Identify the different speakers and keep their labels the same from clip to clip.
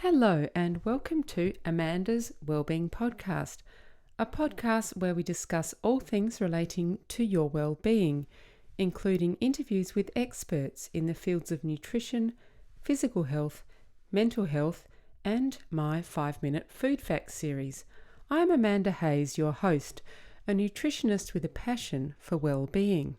Speaker 1: Hello and welcome to Amanda's Wellbeing Podcast, a podcast where we discuss all things relating to your well-being, including interviews with experts in the fields of nutrition, physical health, mental health, and my 5-minute food facts series. I'm Amanda Hayes, your host, a nutritionist with a passion for well-being.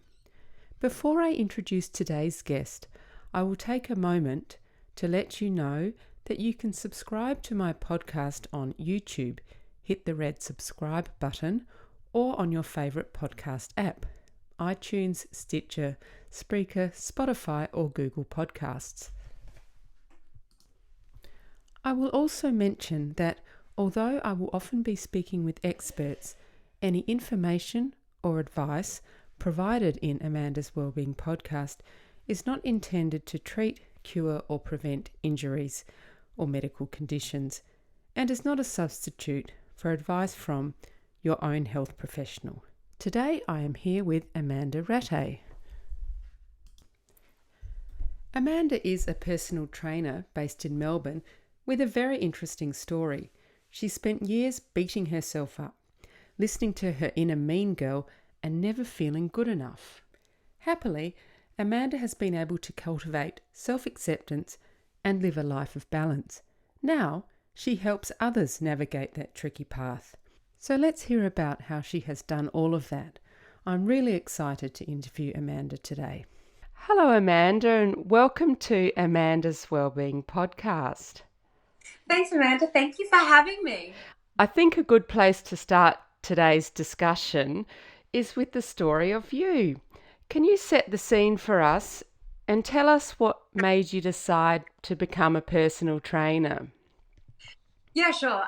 Speaker 1: Before I introduce today's guest, I will take a moment to let you know that you can subscribe to my podcast on YouTube, hit the red subscribe button, or on your favourite podcast app, iTunes, Stitcher, Spreaker, Spotify, or Google Podcasts. I will also mention that although I will often be speaking with experts, any information or advice provided in Amanda's Wellbeing Podcast is not intended to treat, cure, or prevent injuries or medical conditions, and is not a substitute for advice from your own health professional. Today I am here with Amanda Rattay. Amanda is a personal trainer based in Melbourne with a very interesting story. She spent years beating herself up, listening to her inner mean girl and never feeling good enough. Happily, Amanda has been able to cultivate self-acceptance and live a life of balance. Now, she helps others navigate that tricky path. So let's hear about how she has done all of that. I'm really excited to interview Amanda today. Hello, Amanda, and welcome to Amanda's Wellbeing Podcast.
Speaker 2: Thanks, Amanda. Thank you for having me.
Speaker 1: I think a good place to start today's discussion is with the story of you. Can you set the scene for us and tell us what made you decide to become a personal trainer?
Speaker 2: Yeah, sure.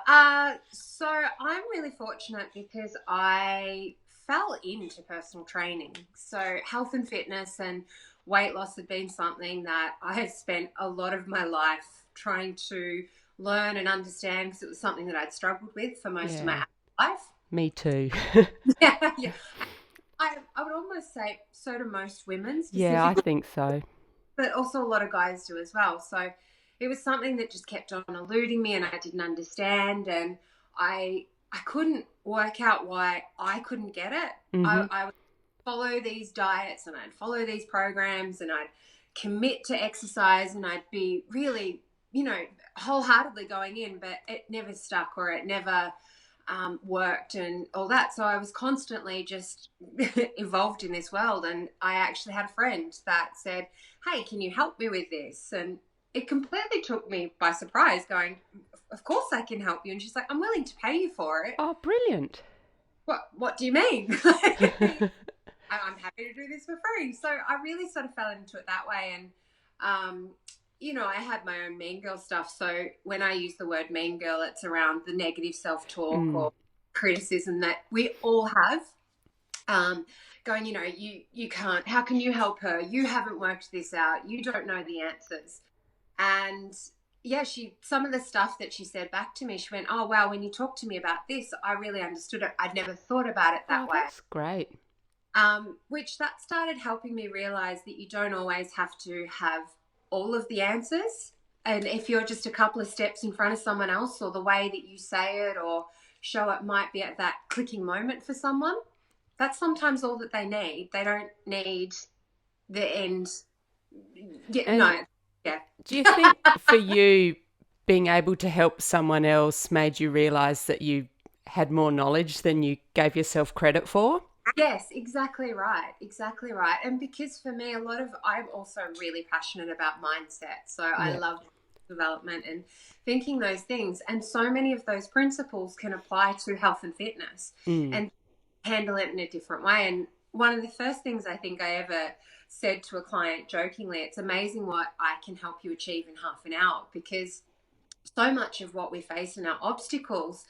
Speaker 2: So I'm really fortunate because I fell into personal training. So health and fitness and weight loss had been something that I had spent a lot of my life trying to learn and understand because it was something that I'd struggled with for most of my life.
Speaker 1: Me too.
Speaker 2: Yeah. I would almost say so do most women.
Speaker 1: Yeah, I think so.
Speaker 2: But also a lot of guys do as well. So it was something that just kept on eluding me and I didn't understand, and I couldn't work out why I couldn't get it.
Speaker 1: Mm-hmm.
Speaker 2: I would follow these diets and I'd follow these programs and I'd commit to exercise and I'd be really, wholeheartedly going in, but it never stuck or it never worked and all that. So I was constantly just involved in this world. And I actually had a friend that said, hey, can you help me with this? And it completely took me by surprise, going, of course I can help you. And she's like, I'm willing to pay you for it.
Speaker 1: Oh, brilliant.
Speaker 2: What do you mean? I'm happy to do this for free. So I really sort of fell into it that way. And, I had my own mean girl stuff. So when I use the word mean girl, it's around the negative self-talk or criticism that we all have. Going, you can't, how can you help her? You haven't worked this out. You don't know the answers. And yeah, some of the stuff that she said back to me, she went, oh, wow, when you talked to me about this, I really understood it. I'd never thought about it that way.
Speaker 1: That's great.
Speaker 2: Which that started helping me realize that you don't always have to have all of the answers. And if you're just a couple of steps in front of someone else, or the way that you say it or show it might be at that clicking moment for someone, that's sometimes all that they need. They don't need the end. Yeah.
Speaker 1: Do you think for you, being able to help someone else made you realise that you had more knowledge than you gave yourself credit for?
Speaker 2: Yes, exactly right. Exactly right. And because for me, I'm also really passionate about mindset. So I love development and thinking those things. And so many of those principles can apply to health and fitness and handle it in a different way. And one of the first things I think I ever said to a client jokingly, it's amazing what I can help you achieve in half an hour, because so much of what we face in our obstacles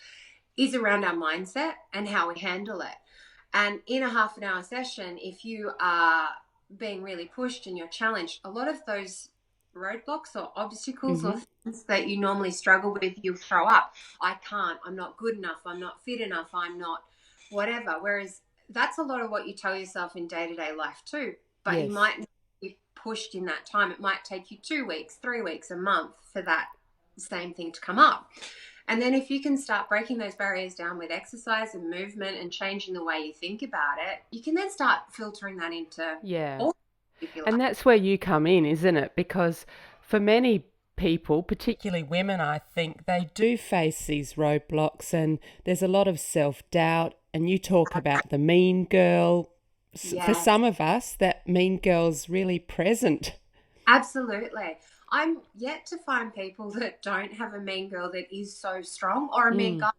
Speaker 2: is around our mindset and how we handle it. And in a half an hour session, if you are being really pushed and you're challenged, a lot of those roadblocks or obstacles or things that you normally struggle with, you throw up. I can't, I'm not good enough, I'm not fit enough, I'm not whatever. Whereas that's a lot of what you tell yourself in day-to-day life too. But you might not be pushed in that time. It might take you 2 weeks, 3 weeks, a month for that same thing to come up. And then if you can start breaking those barriers down with exercise and movement and changing the way you think about it, you can then start filtering that into
Speaker 1: Yeah.
Speaker 2: all, if you
Speaker 1: And
Speaker 2: like.
Speaker 1: that's where you come in, isn't it? Because for many people, particularly women, I think, they do face these roadblocks and there's a lot of self-doubt. And you talk about the mean girl. For
Speaker 2: Yes,
Speaker 1: some of us, that mean girl's really present.
Speaker 2: absolutely. I'm yet to find people that don't have a mean girl that is so strong, or a mean
Speaker 1: Mm,
Speaker 2: guy.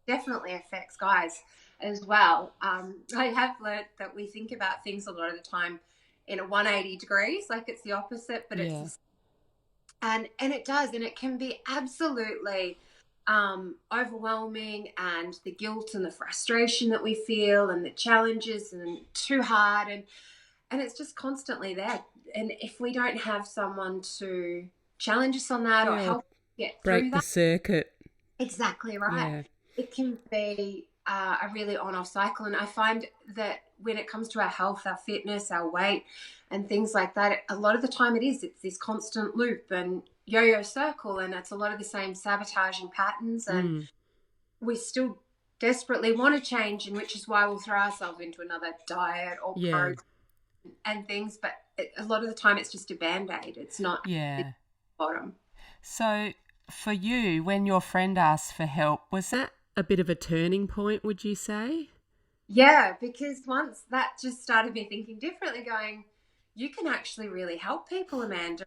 Speaker 2: Definitely affects guys as well. I have learnt that we think about things a lot of the time in a 180 degrees, like it's the opposite, but it's
Speaker 1: yeah.
Speaker 2: the, and it does, and it can be absolutely overwhelming, and the guilt and the frustration that we feel, and the challenges, and too hard, and it's just constantly there. And if we don't have someone to challenge us on that or
Speaker 1: Yeah, or
Speaker 2: help get through
Speaker 1: break the
Speaker 2: that,
Speaker 1: circuit.
Speaker 2: exactly right.
Speaker 1: Yeah.
Speaker 2: It can be a really on-off cycle. And I find that when it comes to our health, our fitness, our weight, and things like that, a lot of the time it's this constant loop and yo-yo circle, and it's a lot of the same sabotaging patterns. And
Speaker 1: Mm,
Speaker 2: we still desperately want to change, and which is why we'll throw ourselves into another diet or
Speaker 1: yeah.
Speaker 2: program and things. But a lot of the time, it's just a band-aid. It's not the
Speaker 1: Yeah.
Speaker 2: bottom.
Speaker 1: So for you, when your friend asked for help, was that a bit of a turning point, would you say?
Speaker 2: Yeah, because once that just started me thinking differently, going, you can actually really help people, Amanda.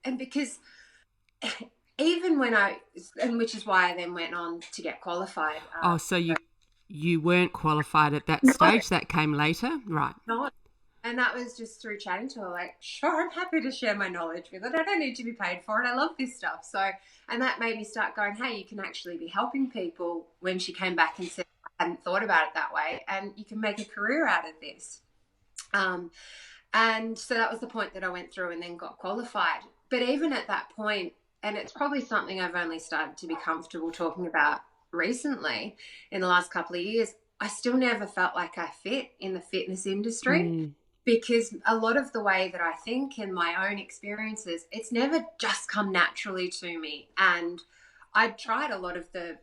Speaker 2: And because even when and which is why I then went on to get qualified.
Speaker 1: Oh, so you weren't qualified at that
Speaker 2: No,
Speaker 1: stage. That came later, right?
Speaker 2: no. And that was just through chatting to her, like, sure, I'm happy to share my knowledge with it. I don't need to be paid for it. I love this stuff. So, and that made me start going, hey, you can actually be helping people, when she came back and said, I hadn't thought about it that way. And you can make a career out of this. Um, And so that was the point that I went through and then got qualified. But even at that point, and it's probably something I've only started to be comfortable talking about recently in the last couple of years, I still never felt like I fit in the fitness industry,
Speaker 1: Mm,
Speaker 2: because a lot of the way that I think and my own experiences, it's never just come naturally to me. And I tried a lot of the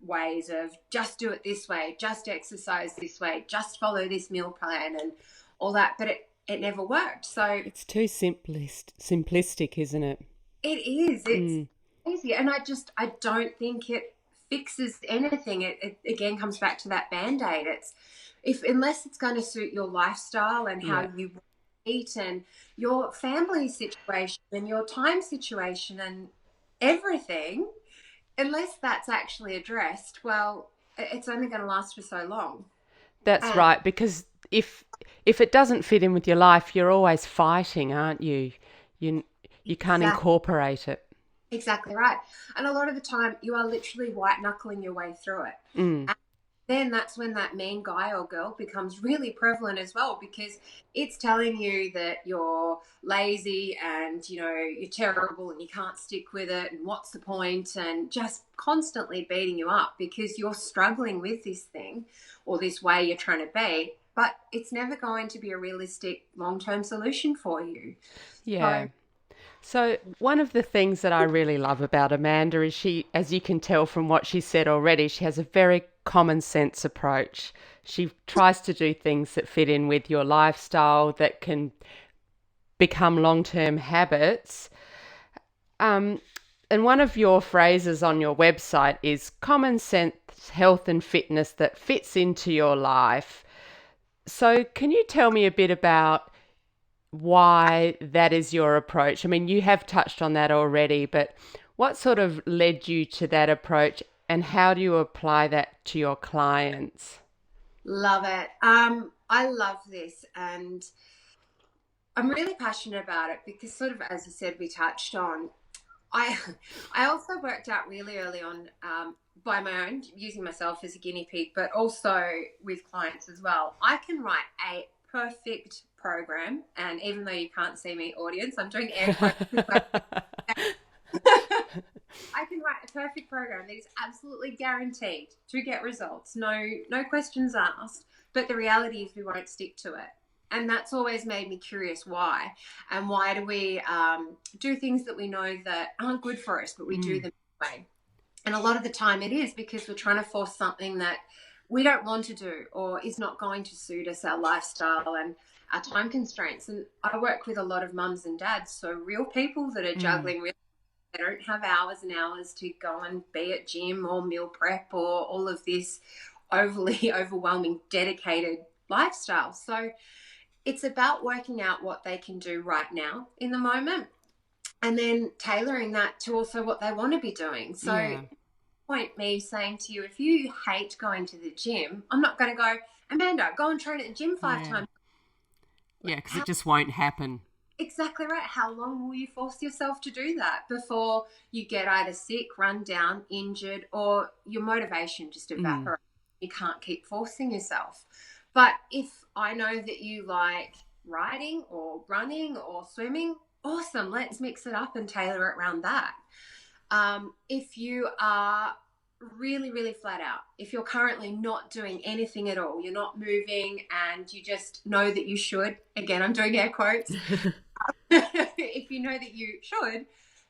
Speaker 2: ways of just do it this way, just exercise this way, just follow this meal plan and all that, but it never worked. So
Speaker 1: it's too simplistic, isn't it?
Speaker 2: it is. It's
Speaker 1: Mm,
Speaker 2: easy, and I don't think it fixes anything. It again comes back to that band-aid. It's if unless it's going to suit your lifestyle and
Speaker 1: yeah.
Speaker 2: how you eat and your family situation and your time situation and everything, unless that's actually addressed, well, it's only going to last for so long.
Speaker 1: That's
Speaker 2: And
Speaker 1: right, because if it doesn't fit in with your life, you're always fighting, aren't you? You you can't
Speaker 2: exactly.
Speaker 1: incorporate it.
Speaker 2: Exactly right. And a lot of the time, you are literally white knuckling your way through it.
Speaker 1: Mm,
Speaker 2: And then that's when that mean guy or girl becomes really prevalent as well, because it's telling you that you're lazy and, you're terrible and you can't stick with it. And what's the point? And just constantly beating you up because you're struggling with this thing or this way you're trying to be. But it's never going to be a realistic long-term solution for you.
Speaker 1: yeah.
Speaker 2: So,
Speaker 1: So one of the things that I really love about Amanda is she, as you can tell from what she said already, she has a very common sense approach. She tries to do things that fit in with your lifestyle, that can become long-term habits. Um, and one of your phrases on your website is common sense health and fitness that fits into your life. So can you tell me a bit about why that is your approach? I mean, you have touched on that already, but what sort of led you to that approach and how do you apply that to your clients?
Speaker 2: love it. I love this, and I'm really passionate about it because, sort of, as you said, we touched on. I I also worked out really early on, by my own, using myself as a guinea pig, but also with clients as well. I can write a perfect program, and even though you can't see me, audience, I'm doing air quotes. I can write a perfect program that is absolutely guaranteed to get results. No questions asked. But the reality is we won't stick to it. And that's always made me curious why. And why do we do things that we know that aren't good for us, but we do
Speaker 1: Mm,
Speaker 2: them way. And a lot of the time it is because we're trying to force something that we don't want to do or is not going to suit us, our lifestyle and our time constraints. And I work with a lot of mums and dads, so real people that are juggling really. They don't have hours and hours to go and be at gym or meal prep or all of this overly overwhelming, dedicated lifestyle. So it's about working out what they can do right now in the moment and then tailoring that to also what they want to be doing. So point me saying to you, if you hate going to the gym, I'm not going to go, Amanda, go and train at the gym 5 times.
Speaker 1: Yeah, because it just won't happen.
Speaker 2: Exactly right. How long will you force yourself to do that before you get either sick, run down, injured, or your motivation just evaporates? You can't keep forcing yourself. But if I know that you like riding or running or swimming, awesome. Let's mix it up and tailor it around that. If you are really, really flat out, if you're currently not doing anything at all, you're not moving and you just know that you should, again, I'm doing air quotes, if you know that you should,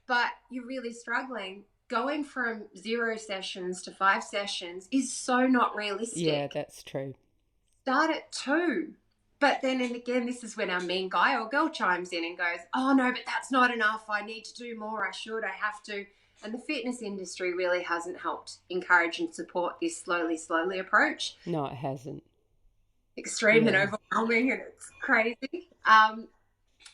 Speaker 2: but you're really struggling, going from 0 sessions to 5 sessions is so not realistic.
Speaker 1: Yeah, that's true.
Speaker 2: Start at 2. But then, and again, this is when our mean guy or girl chimes in and goes, oh, no, but that's not enough. I need to do more. I should. I have to. And the fitness industry really hasn't helped encourage and support this slowly approach.
Speaker 1: No, it hasn't.
Speaker 2: Extreme and overwhelming, and it's crazy.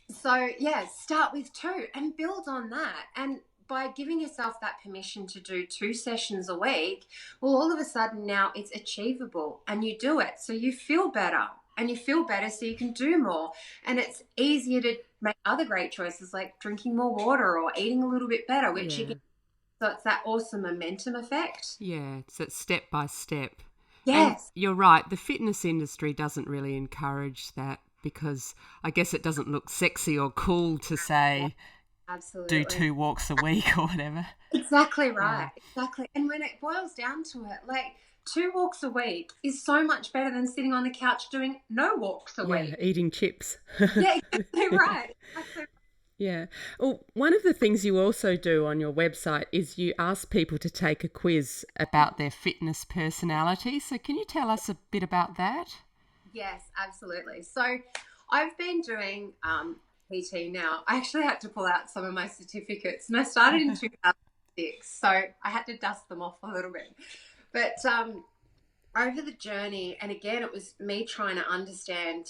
Speaker 2: So, start with 2 and build on that. And by giving yourself that permission to do 2 sessions a week, well, all of a sudden now it's achievable and you do it. So you feel better. And you feel better so you can do more. And it's easier to make other great choices like drinking more water or eating a little bit better, which you can. So it's that awesome momentum effect.
Speaker 1: Yeah, it's that step by step.
Speaker 2: Yes.
Speaker 1: And you're right, the fitness industry doesn't really encourage that because I guess it doesn't look sexy or cool to say,
Speaker 2: absolutely,
Speaker 1: do 2 walks a week or whatever.
Speaker 2: Exactly right. Yeah. Exactly. And when it boils down to it, like 2 walks a week is so much better than sitting on the couch doing no walks a week.
Speaker 1: Eating chips.
Speaker 2: Yeah, exactly right. Exactly.
Speaker 1: Yeah. Well, one of the things you also do on your website is you ask people to take a quiz about their fitness personality. So can you tell us a bit about that? Yes,
Speaker 2: absolutely. So I've been doing PT now. I actually had to pull out some of my certificates and I started in 2006. So I had to dust them off a little bit. But over the journey, and again, it was me trying to understand,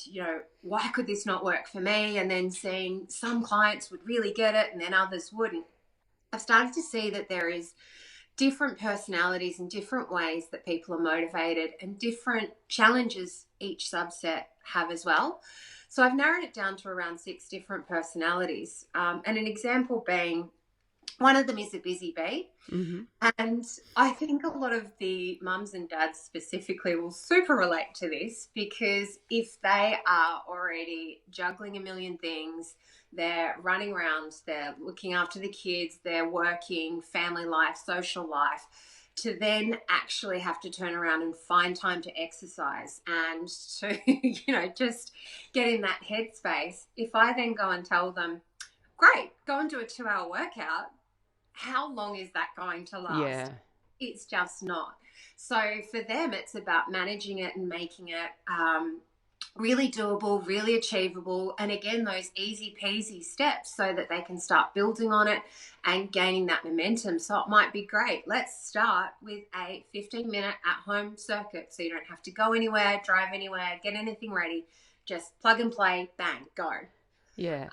Speaker 2: why could this not work for me? And then seeing some clients would really get it and then others wouldn't. I've started to see that there is different personalities and different ways that people are motivated and different challenges each subset have as well. So I've narrowed it down to around 6 different personalities. And an example being, one of them is a busy bee. Mm-hmm. And I think a lot of the mums and dads specifically will super relate to this because if they are already juggling a million things, they're running around, they're looking after the kids, they're working, family life, social life, to then actually have to turn around and find time to exercise and to, just get in that headspace. If I then go and tell them, great, go and do a 2-hour workout, how long is that going to last?
Speaker 1: Yeah.
Speaker 2: It's just not. So for them, it's about managing it and making it really doable, really achievable. And again, those easy peasy steps so that they can start building on it and gaining that momentum. So it might be great. Let's start with a 15-minute at-home circuit. So you don't have to go anywhere, drive anywhere, get anything ready. Just plug and play, bang, go.
Speaker 1: Yeah.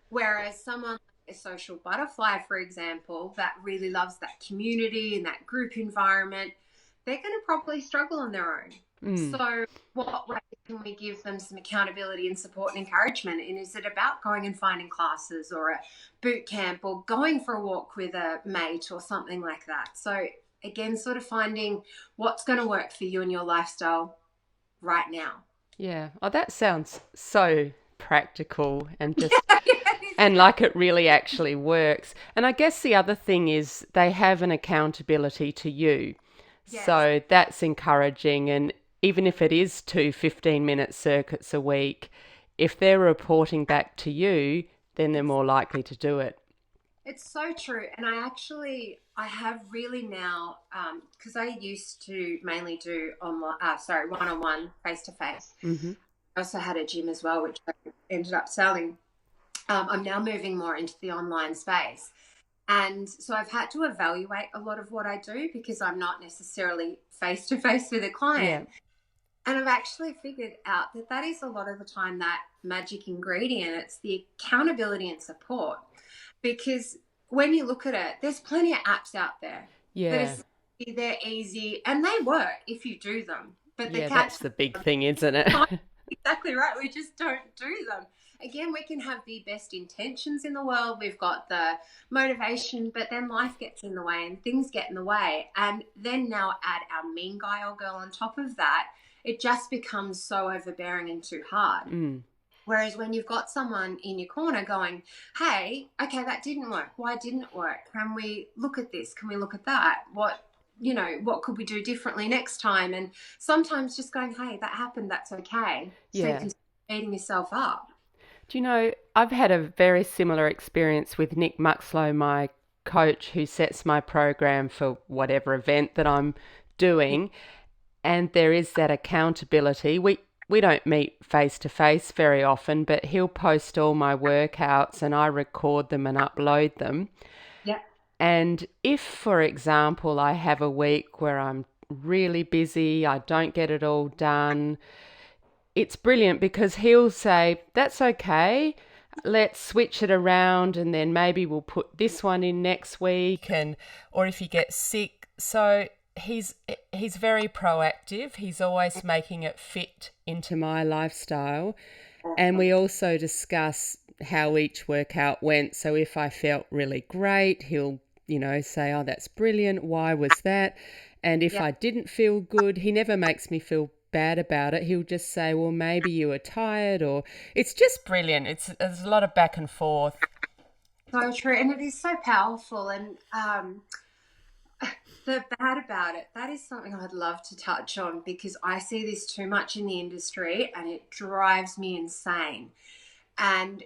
Speaker 2: Whereas someone a social butterfly, for example, that really loves that community and that group environment, they're going to probably struggle on their own. So what way can we give them some accountability and support and encouragement? And is it about going and finding classes or a boot camp or going for a walk with a mate or something like that? So again, sort of finding what's going to work for you and your lifestyle right now.
Speaker 1: Yeah. Oh, that sounds so practical and just and like it really actually works. And I guess the other thing is they have an accountability to you. Yes. So that's encouraging. And even if it is 2 15-minute circuits a week, if they're reporting back to you, then they're more likely to do it.
Speaker 2: It's so true. And I have really now, because I used to mainly do one-on-one, face-to-face.
Speaker 1: Mm-hmm.
Speaker 2: I also had a gym as well, which I ended up selling. I'm now moving more into the online space. And so I've had to evaluate a lot of what I do because I'm not necessarily face-to-face with a
Speaker 1: Yeah.
Speaker 2: client. And I've actually figured out that that is a lot of the time that magic ingredient. It's the accountability and support. Because when you look at it, there's plenty of apps out there that
Speaker 1: Yeah.
Speaker 2: are they're easy and they work if you do them. But the
Speaker 1: Yeah,
Speaker 2: catch
Speaker 1: that's the big thing, isn't it?
Speaker 2: exactly right. We just don't do them. Again, we can have the best intentions in the world. We've got the motivation, but then life gets in the way and things get in the way. And then now add our mean guy or girl on top of that, it just becomes so overbearing and too hard.
Speaker 1: Mm.
Speaker 2: Whereas when you've got someone in your corner going, hey, okay, that didn't work. Why didn't it work? Can we look at this? Can we look at that? What could we do differently next time? And sometimes just going, hey, that happened. That's okay. So you
Speaker 1: Yeah.
Speaker 2: can start beating yourself up.
Speaker 1: Do you know, I've had a very similar experience with Nick Muxlow, my coach who sets my program for whatever event that I'm doing. And there is that accountability. We don't meet face to face very often, but he'll post all my workouts and I record them and upload them.
Speaker 2: Yeah.
Speaker 1: And if, for example, I have a week where I'm really busy, I don't get it all done, it's brilliant because he'll say, that's okay. Let's switch it around and then maybe we'll put this one in next week, and or if you get sick. So he's very proactive. He's always making it fit into my lifestyle. And we also discuss how each workout went. So if I felt really great, he'll, say, oh, that's brilliant. Why was that? And if I didn't feel good, he never makes me feel bad about it. He'll just say, well, maybe you were tired, or it's just brilliant. There's a lot of back and forth.
Speaker 2: So true. And it is so powerful. And the bad about it, that is something I'd love to touch on because I see this too much in the industry and it drives me insane. And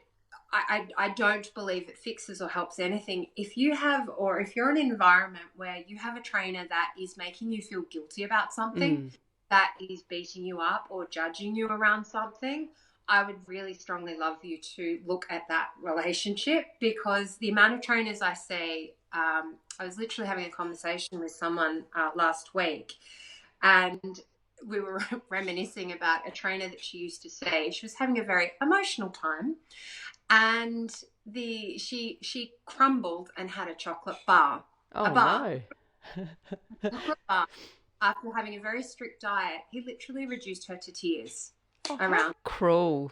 Speaker 2: I don't believe it fixes or helps anything. If you're in an environment where you have a trainer that is making you feel guilty about something, that is beating you up or judging you around something, I would really strongly love you to look at that relationship because the amount of trainers I see, I was literally having a conversation with someone last week and we were reminiscing about a trainer that she used to say. She was having a very emotional time and she crumbled and had a chocolate bar.
Speaker 1: Oh,
Speaker 2: a bar.
Speaker 1: no.
Speaker 2: Chocolate bar. After having a very strict diet, he literally reduced her to tears.
Speaker 1: How cruel.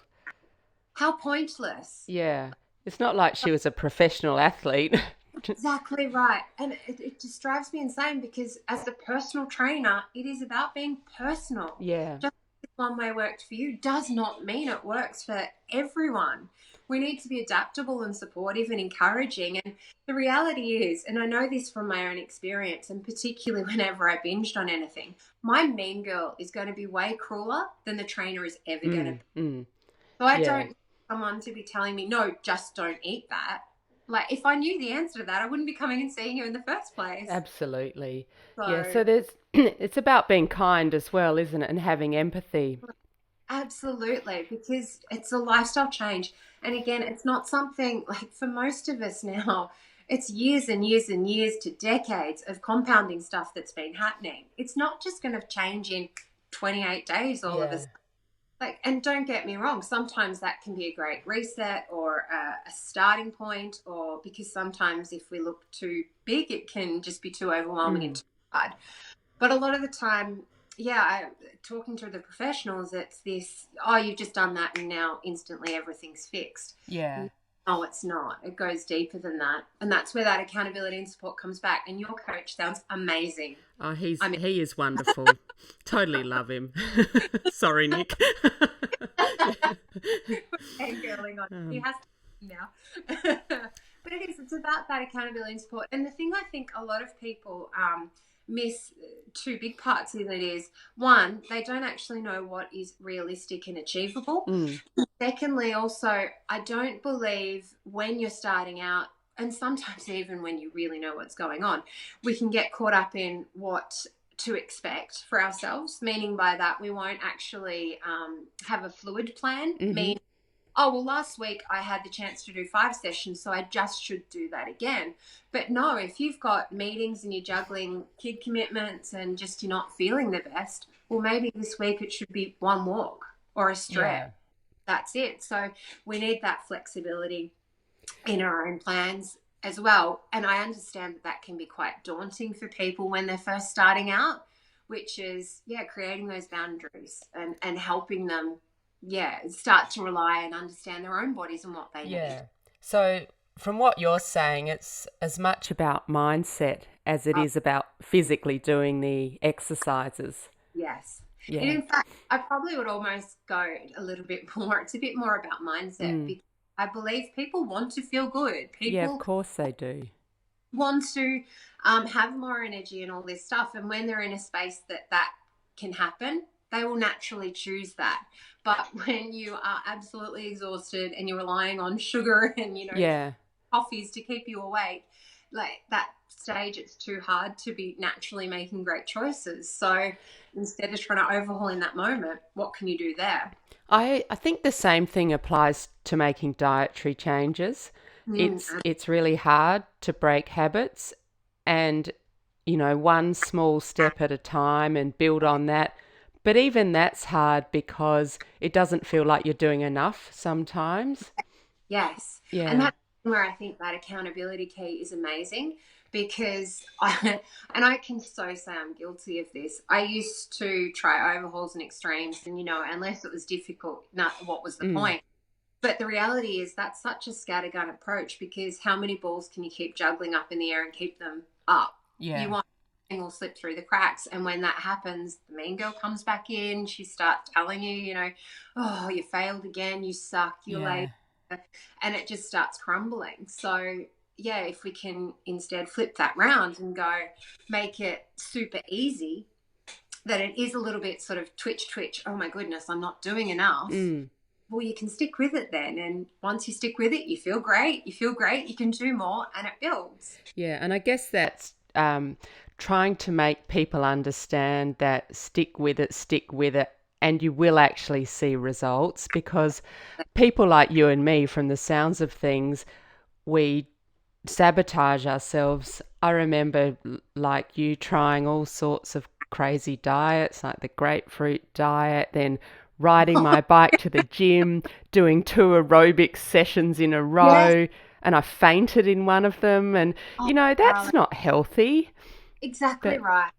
Speaker 2: How pointless.
Speaker 1: Yeah. It's not like she was a professional athlete.
Speaker 2: Exactly right. And it just drives me insane because as a personal trainer, it is about being personal.
Speaker 1: Yeah.
Speaker 2: Just because one way worked for you does not mean it works for everyone. We need to be adaptable and supportive and encouraging. And the reality is, and I know this from my own experience, and particularly whenever I binged on anything, my mean girl is going to be way crueler than the trainer is ever going to be. So I don't need someone to be telling me, no, just don't eat that. Like, if I knew the answer to that, I wouldn't be coming and seeing you in the first place.
Speaker 1: Absolutely. So there's it's about being kind as well, isn't it? And having empathy.
Speaker 2: Absolutely, because it's a lifestyle change. And again, it's not something like for most of us now, it's years and years and years to decades of compounding stuff that's been happening. It's not just going to change in 28 days all of a sudden. And don't get me wrong, sometimes that can be a great reset or a starting point, or because sometimes if we look too big, it can just be too overwhelming and too hard. But a lot of the time, talking to the professionals, it's this, oh, you've just done that and now instantly everything's fixed.
Speaker 1: Yeah.
Speaker 2: No, it's not. It goes deeper than that. And that's where that accountability and support comes back. And your coach sounds amazing.
Speaker 1: Oh, he is wonderful. Totally love him. Sorry, Nick.
Speaker 2: Fangirling on. He has to now. But it's about that accountability and support. And the thing I think a lot of people miss, two big parts in it is, one, they don't actually know what is realistic and achievable. Secondly, also, I don't believe when you're starting out, and sometimes even when you really know what's going on, we can get caught up in what to expect for ourselves, meaning by that we won't actually have a fluid plan, meaning, oh, well, last week I had the chance to do 5 sessions, so I just should do that again. But no, if you've got meetings and you're juggling kid commitments and just you're not feeling the best, well, maybe this week it should be 1 walk or a stretch.
Speaker 1: Yeah.
Speaker 2: That's it. So we need that flexibility in our own plans as well. And I understand that that can be quite daunting for people when they're first starting out, which is, creating those boundaries and helping them, start to rely and understand their own bodies and what they need.
Speaker 1: So from what you're saying, it's as much about mindset as it is about physically doing the exercises.
Speaker 2: Yes.
Speaker 1: Yeah.
Speaker 2: And in fact, I probably would almost go a little bit more. It's a bit more about mindset because I believe people want to feel good. People,
Speaker 1: of course they do.
Speaker 2: Want to have more energy and all this stuff. And when they're in a space that can happen, they will naturally choose that. But when you are absolutely exhausted and you're relying on sugar and, coffees to keep you awake, like that stage, it's too hard to be naturally making great choices. So instead of trying to overhaul in that moment, what can you do there?
Speaker 1: I think the same thing applies to making dietary changes. It's really hard to break habits and, one small step at a time and build on that. But even that's hard because it doesn't feel like you're doing enough sometimes.
Speaker 2: Yes.
Speaker 1: Yeah.
Speaker 2: And that's where I think that accountability key is amazing because I can so say I'm guilty of this. I used to try overhauls and extremes and, unless it was difficult, what was the point? But the reality is that's such a scattergun approach because how many balls can you keep juggling up in the air and keep them up?
Speaker 1: Yeah.
Speaker 2: You want thing will slip through the cracks. And when that happens, the mean girl comes back in. She starts telling you, oh, you failed again. You suck. You're late. And it just starts crumbling. So, if we can instead flip that round and go make it super easy, that it is a little bit sort of twitch. Oh, my goodness, I'm not doing enough. Well, you can stick with it then. And once you stick with it, you feel great. You can do more and it builds.
Speaker 1: Yeah. And I guess that's trying to make people understand that stick with it, and you will actually see results because people like you and me, from the sounds of things, we sabotage ourselves. I remember like you trying all sorts of crazy diets, like the grapefruit diet, then riding my bike to the gym, doing 2 aerobic sessions in a row, and I fainted in one of them. And, that's not healthy.
Speaker 2: Exactly right.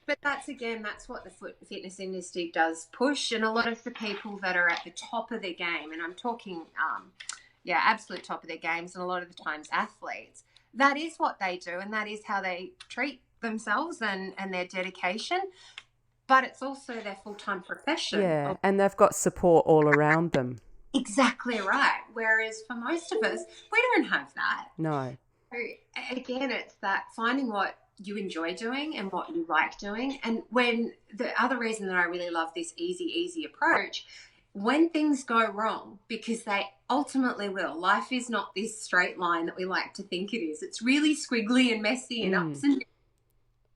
Speaker 2: But that's what the fitness industry does push. And a lot of the people that are at the top of their game, and I'm talking, absolute top of their games, and a lot of the times athletes, that is what they do. And that is how they treat themselves and their dedication. But it's also their full-time profession.
Speaker 1: Yeah, and they've got support all around them.
Speaker 2: Exactly right. Whereas for most of us, we don't have that.
Speaker 1: No.
Speaker 2: So again, it's that finding what you enjoy doing and what you like doing. And when the other reason that I really love this easy approach, when things go wrong, because they ultimately will, life is not this straight line that we like to think it is. It's really squiggly and messy and ups and downs.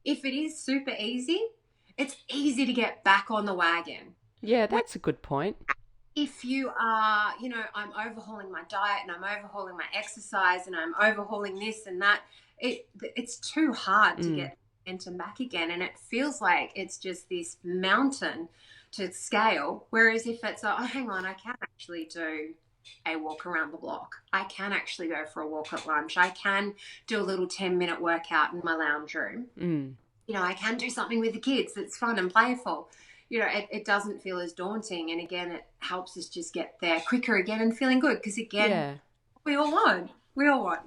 Speaker 2: If it is super easy, it's easy to get back on the wagon.
Speaker 1: Yeah, that's a good point.
Speaker 2: If you are, I'm overhauling my diet and I'm overhauling my exercise and I'm overhauling this and that, it's too hard to get momentum back again. And it feels like it's just this mountain to scale. Whereas if it's, hang on, I can actually do a walk around the block. I can actually go for a walk at lunch. I can do a little 10-minute workout in my lounge room. I can do something with the kids that's fun and playful. It doesn't feel as daunting. And again, it helps us just get there quicker again and feeling good. Because again, we all want.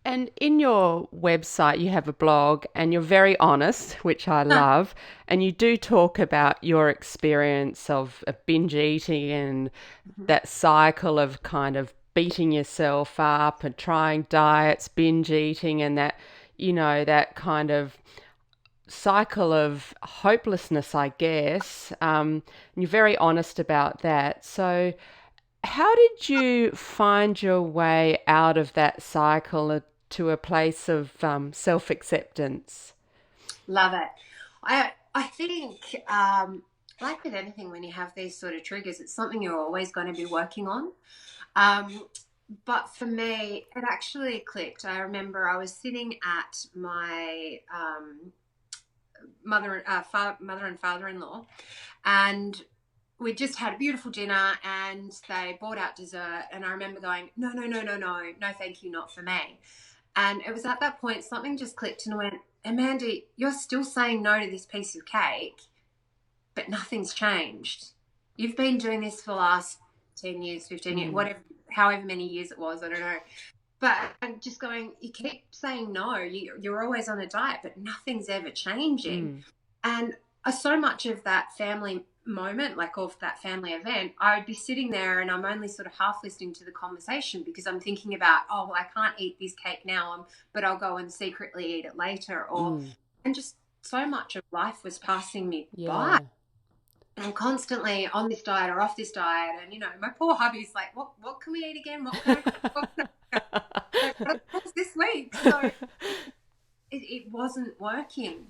Speaker 1: And in your website, you have a blog and you're very honest, which I love. And you do talk about your experience of binge eating and that cycle of kind of beating yourself up and trying diets, binge eating, and that, that kind of cycle of hopelessness, I guess. You're very honest about that. So how did you find your way out of that cycle to a place of self-acceptance?
Speaker 2: Love it. I think, like with anything, when you have these sort of triggers, it's something you're always going to be working on. But for me, it actually clicked. I remember I was sitting at my mother and father-in-law, and we just had a beautiful dinner, and they brought out dessert, and I remember going, no, no, no, no, no, no, thank you, not for me. And it was at that point something just clicked and went, Amanda, you're still saying no to this piece of cake, but nothing's changed. You've been doing this for the last 10 years, 15 years, whatever, however many years it was, I don't know. But I'm just going, you keep saying no, you're always on a diet, but nothing's ever changing. And so much of that family moment, like of that family event, I would be sitting there and I'm only sort of half listening to the conversation because I'm thinking about, oh, well, I can't eat this cake now, but I'll go and secretly eat it later. And just so much of life was passing me by. And I'm constantly on this diet or off this diet. And, you know, my poor hubby's like, what can we eat again? What can I this week? So it wasn't working.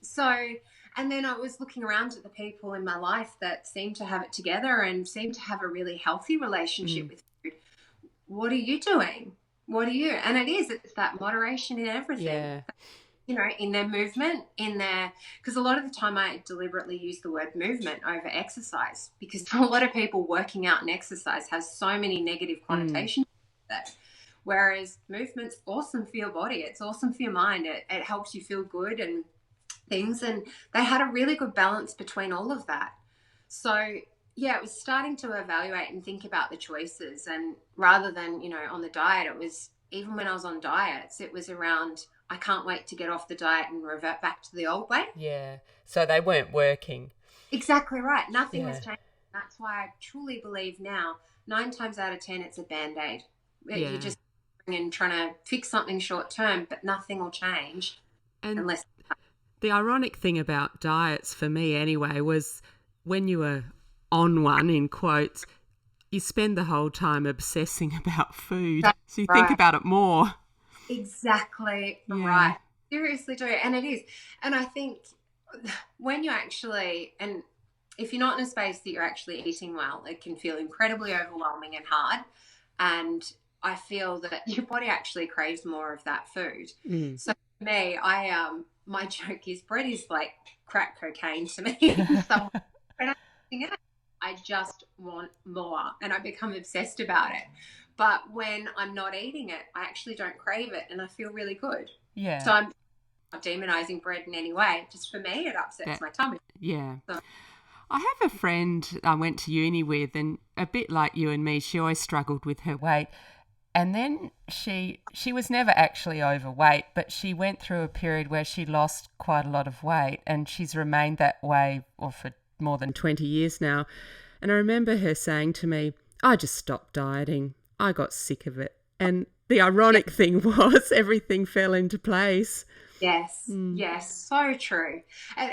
Speaker 2: So, and then I was looking around at the people in my life that seemed to have it together and seemed to have a really healthy relationship with food. What are you doing? What are you? And it's that moderation in everything.
Speaker 1: Yeah.
Speaker 2: You know, in their movement, because a lot of the time I deliberately use the word movement over exercise, because a lot of people working out and exercise has so many negative connotations with it. Whereas movement's awesome for your body. It's awesome for your mind. It helps you feel good and things. And they had a really good balance between all of that. So, yeah, it was starting to evaluate and think about the choices. And rather than, you know, on the diet, it was, even when I was on diets, it was around, I can't wait to get off the diet and revert back to the old way.
Speaker 1: Yeah. So they weren't working.
Speaker 2: Exactly right. Nothing has changed. That's why I truly believe now, 9 times out of 10, it's a Band-Aid. You're just trying to fix something short term, but nothing will change unless.
Speaker 1: The ironic thing about diets, for me anyway, was when you were on one, in quotes, you spend the whole time obsessing about food. So you think about it more.
Speaker 2: Exactly right. Seriously do. And it is. And I think when you actually, and if you're not in a space that you're actually eating well, it can feel incredibly overwhelming and hard. And I feel that your body actually craves more of that food. So for me, my joke is bread is like crack cocaine to me. I just want more and I become obsessed about it. But when I'm not eating it, I actually don't crave it and I feel really good.
Speaker 1: Yeah.
Speaker 2: So I'm not demonizing bread in any way. Just for me, it upsets my tummy.
Speaker 1: Yeah. So. I have a friend I went to uni with, and a bit like you and me, she always struggled with her weight. And then she was never actually overweight, but she went through a period where she lost quite a lot of weight, and she's remained that way for more than 20 years now. And I remember her saying to me, I just stopped dieting. I got sick of it. And the ironic thing was everything fell into place.
Speaker 2: Yes, yes, so true. And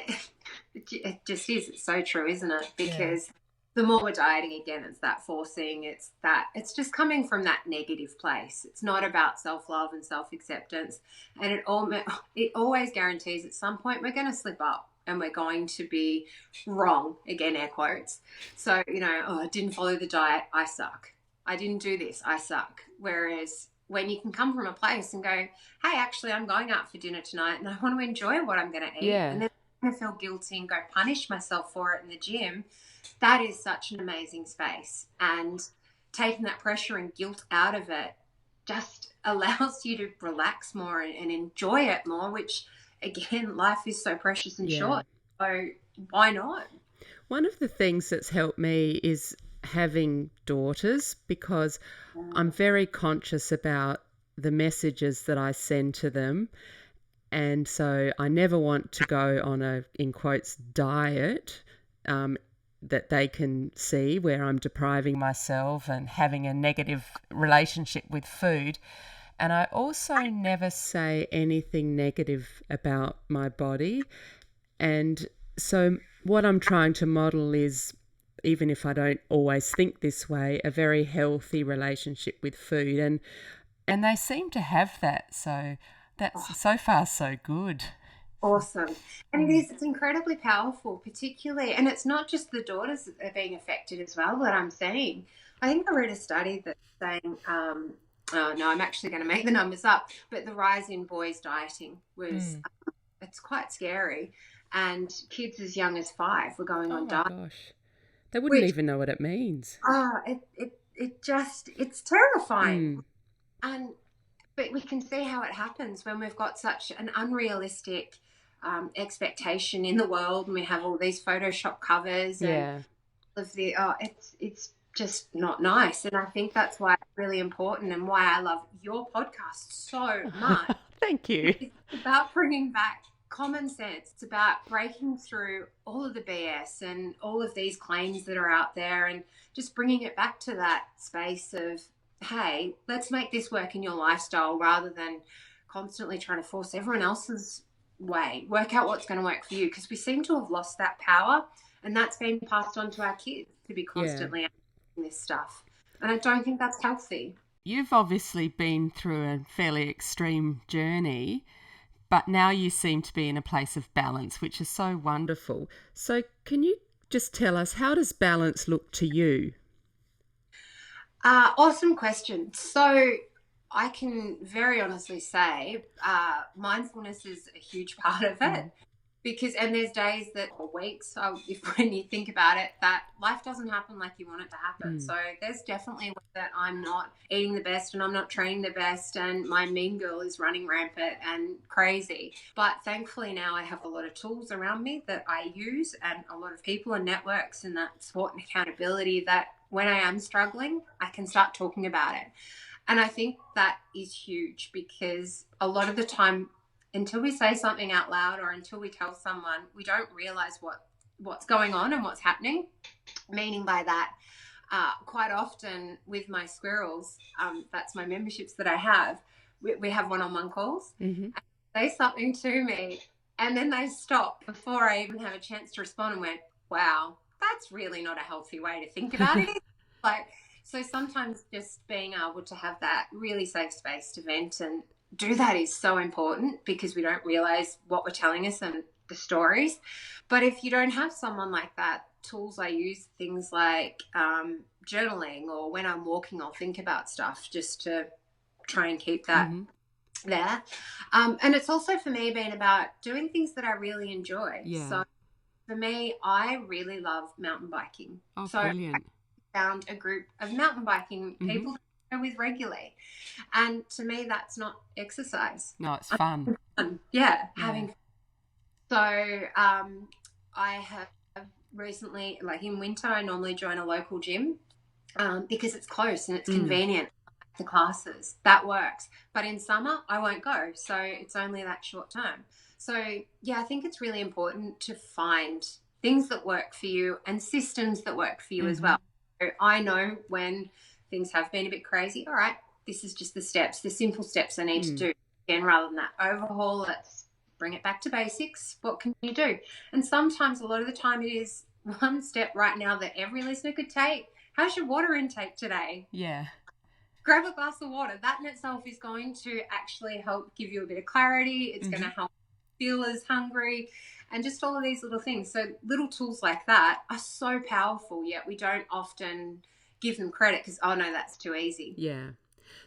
Speaker 2: it just is, it's so true, isn't it? Because the more we're dieting, again, it's that forcing, it's just coming from that negative place. It's not about self-love and self-acceptance. And it always guarantees at some point we're going to slip up and we're going to be wrong, again, air quotes. So, you know, I didn't follow the diet, I suck. I didn't do this, I suck. Whereas when you can come from a place and go, hey, actually, I'm going out for dinner tonight and I want to enjoy what I'm going to eat. And then I feel guilty and go punish myself for it in the gym. That is such an amazing space. And taking that pressure and guilt out of it just allows you to relax more and enjoy it more, which, again, life is so precious and short. So why not?
Speaker 1: One of the things that's helped me is having daughters, because I'm very conscious about the messages that I send to them. And so I never want to go on a, in quotes, diet that they can see where I'm depriving myself and having a negative relationship with food. And I also never say anything negative about my body. And so what I'm trying to model is even if I don't always think this way, a very healthy relationship with food. And they seem to have that. So that's so far so good.
Speaker 2: Awesome. And it's incredibly powerful, particularly, and it's not just the daughters that are being affected as well that I'm seeing. I think I read a study that's saying, oh no, I'm actually going to make the numbers up, but the rise in boys dieting was, it's quite scary. And kids as young as 5 were going on diet.
Speaker 1: Gosh. They wouldn't even know what it means.
Speaker 2: It's terrifying. But we can see how it happens when we've got such an unrealistic expectation in the world, and we have all these Photoshop covers and it's just not nice. And I think that's why it's really important and why I love your podcast so much.
Speaker 1: Thank you.
Speaker 2: It's about bringing back common sense. It's about breaking through all of the BS and all of these claims that are out there and just bringing it back to that space of, hey, let's make this work in your lifestyle rather than constantly trying to force everyone else's way. Work out what's going to work for you, because we seem to have lost that power, and that's been passed on to our kids to be constantly asking this stuff. And I don't think that's healthy.
Speaker 1: You've obviously been through a fairly extreme journey, but now you seem to be in a place of balance, which is so wonderful. So can you just tell us, how does balance look to you?
Speaker 2: Awesome question. So I can very honestly say mindfulness is a huge part of it, because, and there's days that, or weeks, when you think about it, that life doesn't happen like you want it to happen. So there's definitely that I'm not eating the best and I'm not training the best and my mean girl is running rampant and crazy. But thankfully now I have a lot of tools around me that I use, and a lot of people and networks and that support and accountability, that when I am struggling, I can start talking about it. And I think that is huge, because a lot of the time, until we say something out loud or until we tell someone, we don't realize what's going on and what's happening. Meaning by that, quite often with my squirrels, that's my memberships that I have, we have one-on-one calls. And they say something to me and then they stop before I even have a chance to respond and went, wow, that's really not a healthy way to think about it. So sometimes just being able to have that really safe space to vent and do that is so important, because we don't realize what we're telling us and the stories. But if you don't have someone like that, tools I use, things like journaling, or when I'm walking, I'll think about stuff just to try and keep that there. And it's also for me been about doing things that I really enjoy. So for me, I really love mountain biking.
Speaker 1: Brilliant.
Speaker 2: I found a group of mountain biking people that I go with regularly. And to me, that's not exercise.
Speaker 1: No, it's fun.
Speaker 2: Having fun. So I have recently, like in winter, I normally join a local gym because it's close and it's convenient. The classes, that works. But in summer, I won't go. So it's only that short term. So, yeah, I think it's really important to find things that work for you and systems that work for you as well. So I know when things have been a bit crazy, all right, this is just the steps, the simple steps I need to do. Again, rather than that overhaul, let's bring it back to basics. What can you do? And sometimes, a lot of the time, it is one step right now that every listener could take. How's your water intake today?
Speaker 1: Yeah.
Speaker 2: Grab a glass of water. That in itself is going to actually help give you a bit of clarity. It's going to help you feel as hungry, and just all of these little things. So little tools like that are so powerful, yet we don't often give them credit because, oh no, that's too easy.
Speaker 1: Yeah.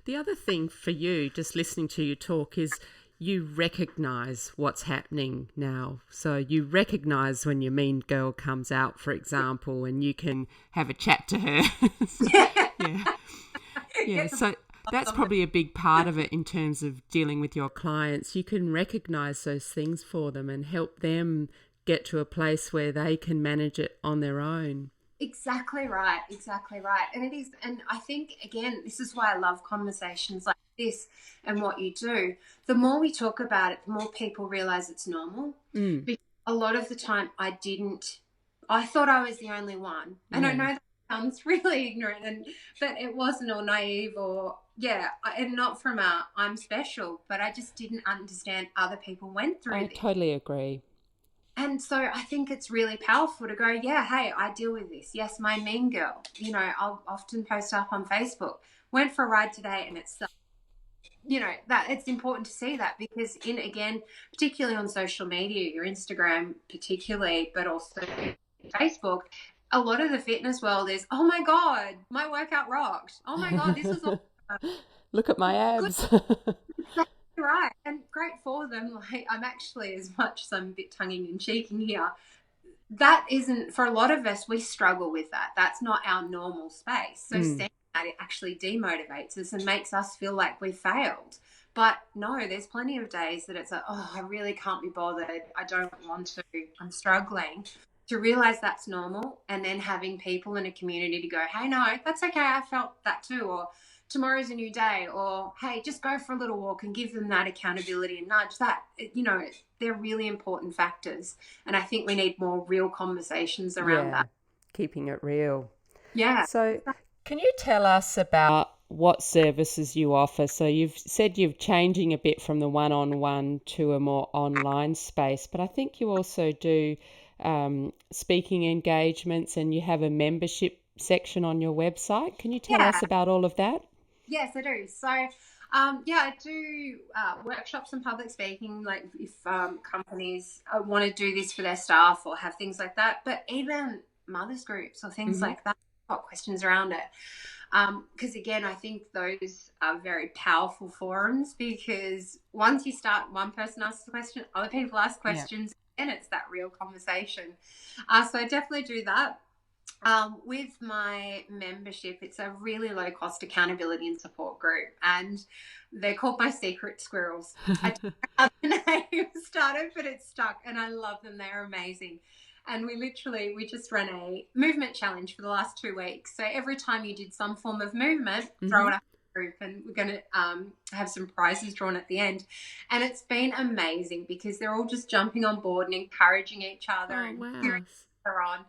Speaker 1: The other thing for you, just listening to you talk, is you recognise what's happening now. So you recognise when your mean girl comes out, for example, and you can have a chat to her. Yeah, so that's probably a big part of it in terms of dealing with your clients. You can recognise those things for them and help them get to a place where they can manage it on their own.
Speaker 2: Exactly right. And it is, and I think, again, this is why I love conversations like this and what you do. The more we talk about it, the more people realise it's normal. Because a lot of the time I thought I was the only one. And I know that sounds really ignorant, but it wasn't, or naive, or and not from I'm special, but I just didn't understand other people went through this.
Speaker 1: I totally agree.
Speaker 2: And so I think it's really powerful to go, yeah, hey, I deal with this. Yes, my mean girl. I'll often post up on Facebook. Went for a ride today, and it's that it's important to see that, because again, particularly on social media, your Instagram particularly, but also Facebook, a lot of the fitness world is, oh my god, my workout rocked. Oh my god, this was awesome.
Speaker 1: Look at my
Speaker 2: Good.
Speaker 1: abs.
Speaker 2: Exactly right, and great for them. Like, I'm actually, as much as I'm a bit tongue in cheek here, that isn't, for a lot of us, we struggle with that. That's not our normal space. So seeing that, it actually demotivates us and makes us feel like we failed. But no, there's plenty of days that it's like, oh, I really can't be bothered. I don't want to. I'm struggling. To realize that's normal, and then having people in a community to go, hey, no, that's okay. I felt that too. Or tomorrow's a new day. Or, hey, just go for a little walk, and give them that accountability and nudge that. They're really important factors. And I think we need more real conversations around that.
Speaker 1: Keeping it real.
Speaker 2: Yeah.
Speaker 1: So can you tell us about what services you offer? So you've said you're changing a bit from the one-on-one to a more online space, but I think you also do speaking engagements, and you have a membership section on your website. Can you tell us about all of that?
Speaker 2: Yes, I do. So, I do workshops and public speaking, like if companies want to do this for their staff or have things like that, but even mothers groups or things like that, got questions around it. Because again, I think those are very powerful forums, because once you start, one person asks a question, other people ask questions, and it's that real conversation. So I definitely do that. With my membership, it's a really low cost accountability and support group, and they're called my secret squirrels. I don't know how the name started, but it's stuck, and I love them. They're amazing. And we just ran a movement challenge for the last 2 weeks. So every time you did some form of movement, throw it up in the group, and we're going to have some prizes drawn at the end. And it's been amazing, because they're all just jumping on board and encouraging each other and cheering each other on.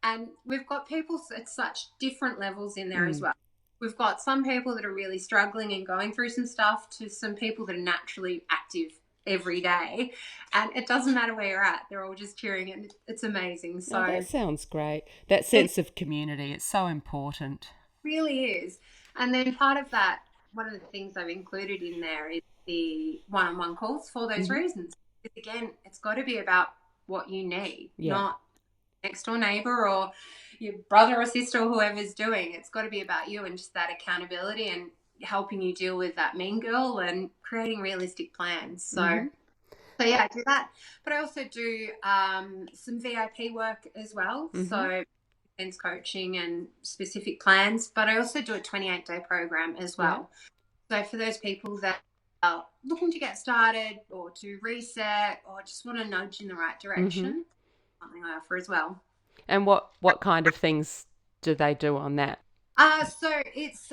Speaker 2: And we've got people at such different levels in there as well. We've got some people that are really struggling and going through some stuff, to some people that are naturally active every day. And it doesn't matter where you're at. They're all just cheering, and it's amazing. So
Speaker 1: that sounds great. That sense of community, it's so important.
Speaker 2: It really is. And then part of that, one of the things I've included in there is the one-on-one calls for those reasons. Because again, it's got to be about what you need, not next door neighbor or your brother or sister or whoever's doing. It's got to be about you, and just that accountability and helping you deal with that mean girl and creating realistic plans. So yeah, I do that. But I also do some VIP work as well. So intense coaching and specific plans. But I also do a 28-day program as well. So for those people that are looking to get started, or to reset, or just want to nudge in the right direction, something I offer as well.
Speaker 1: And what kind of things do they do on that?
Speaker 2: So it's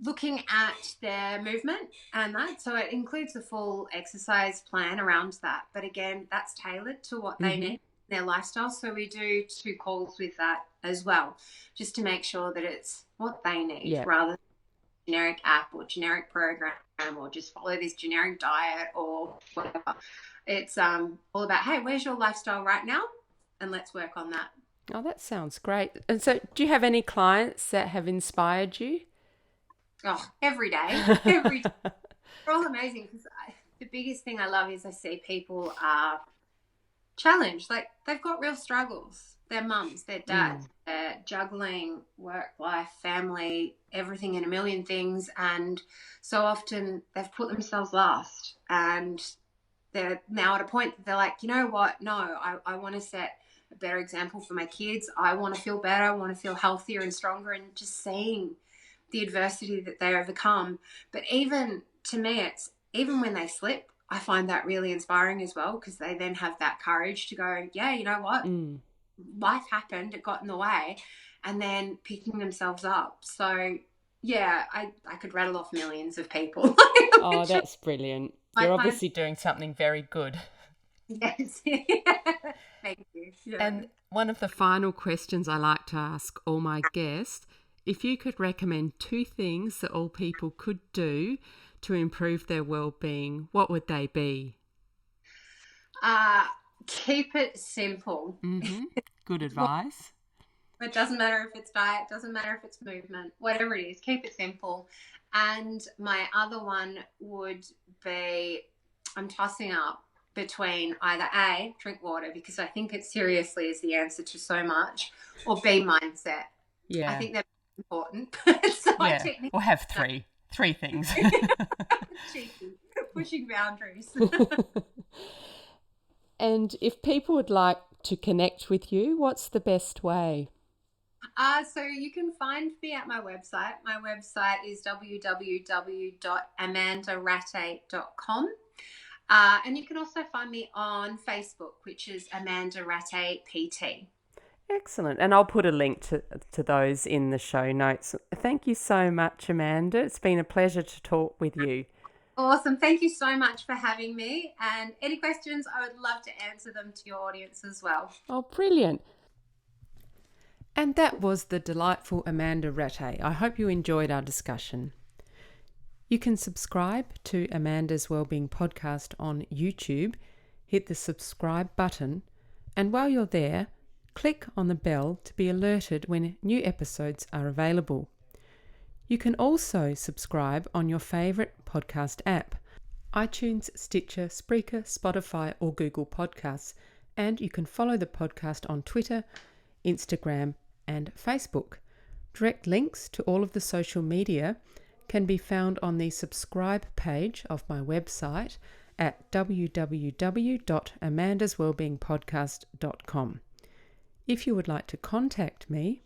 Speaker 2: looking at their movement and that. So it includes a full exercise plan around that. But again, that's tailored to what they need, their lifestyle. So we do 2 calls with that as well, just to make sure that it's what they need, rather than a generic app or generic program, or just follow this generic diet or whatever. It's all about, hey, where's your lifestyle right now? And let's work on that.
Speaker 1: Oh, that sounds great. And so do you have any clients that have inspired you?
Speaker 2: Oh, every day. Every day. They're all amazing, because the biggest thing I love is I see people are challenged. Like, they've got real struggles. Their mums, their dads, they're juggling work, life, family, everything, and a million things. And so often they've put themselves last. And they're now at a point that they're like, you know what? No, I want to set a better example for my kids. I want to feel better. I want to feel healthier and stronger, and just seeing the adversity that they overcome. But even to me, it's even when they slip, I find that really inspiring as well, because they then have that courage to go, yeah, you know what? Life happened, it got in the way, and then picking themselves up. So yeah, I could rattle off millions of people.
Speaker 1: Oh, that's brilliant. You're obviously doing something very good.
Speaker 2: Yes. Thank you. Yeah.
Speaker 1: And one of the final questions I like to ask all my guests, if you could recommend 2 things that all people could do to improve their well-being, what would they be?
Speaker 2: Keep it simple.
Speaker 1: Good advice.
Speaker 2: It doesn't matter if it's diet, doesn't matter if it's movement, whatever it is, keep it simple. And my other one would be, I'm tossing up between either A, drink water, because I think it seriously is the answer to so much, or B, mindset.
Speaker 1: Yeah.
Speaker 2: I think they're important. So
Speaker 1: yeah. We'll have three things.
Speaker 2: Cheeky, pushing boundaries.
Speaker 1: And if people would like to connect with you, what's the best way?
Speaker 2: So you can find me at my website. My website is www.amandarattay.com. And you can also find me on Facebook, which is Amanda Rattay PT.
Speaker 1: Excellent. And I'll put a link to those in the show notes. Thank you so much, Amanda. It's been a pleasure to talk with you.
Speaker 2: Awesome. Thank you so much for having me. And any questions, I would love to answer them to your audience as well.
Speaker 1: Oh, brilliant. And that was the delightful Amanda Rattay. I hope you enjoyed our discussion. You can subscribe to Amanda's Wellbeing Podcast on YouTube, hit the subscribe button, and while you're there, click on the bell to be alerted when new episodes are available. You can also subscribe on your favourite podcast app, iTunes, Stitcher, Spreaker, Spotify or Google Podcasts, and you can follow the podcast on Twitter, Instagram and Facebook. Direct links to all of the social media can be found on the subscribe page of my website at www.amandaswellbeingpodcast.com. If you would like to contact me,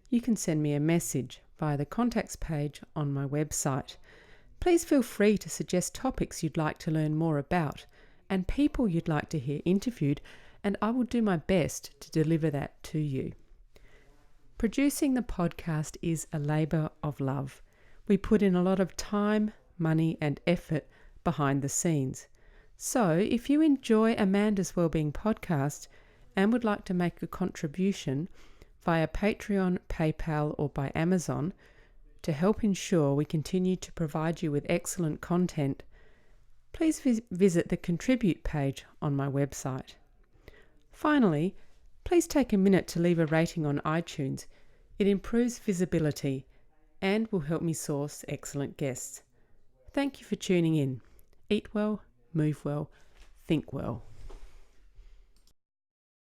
Speaker 1: you can send me a message via the contacts page on my website. Please feel free to suggest topics you'd like to learn more about and people you'd like to hear interviewed, and I will do my best to deliver that to you. Producing the podcast is a labour of love. We put in a lot of time, money and effort behind the scenes. So if you enjoy Amanda's Wellbeing Podcast and would like to make a contribution via Patreon, PayPal or by Amazon to help ensure we continue to provide you with excellent content, please visit the contribute page on my website. Finally, please take a minute to leave a rating on iTunes. It improves visibility and will help me source excellent guests. Thank you for tuning in. Eat well, move well, think well.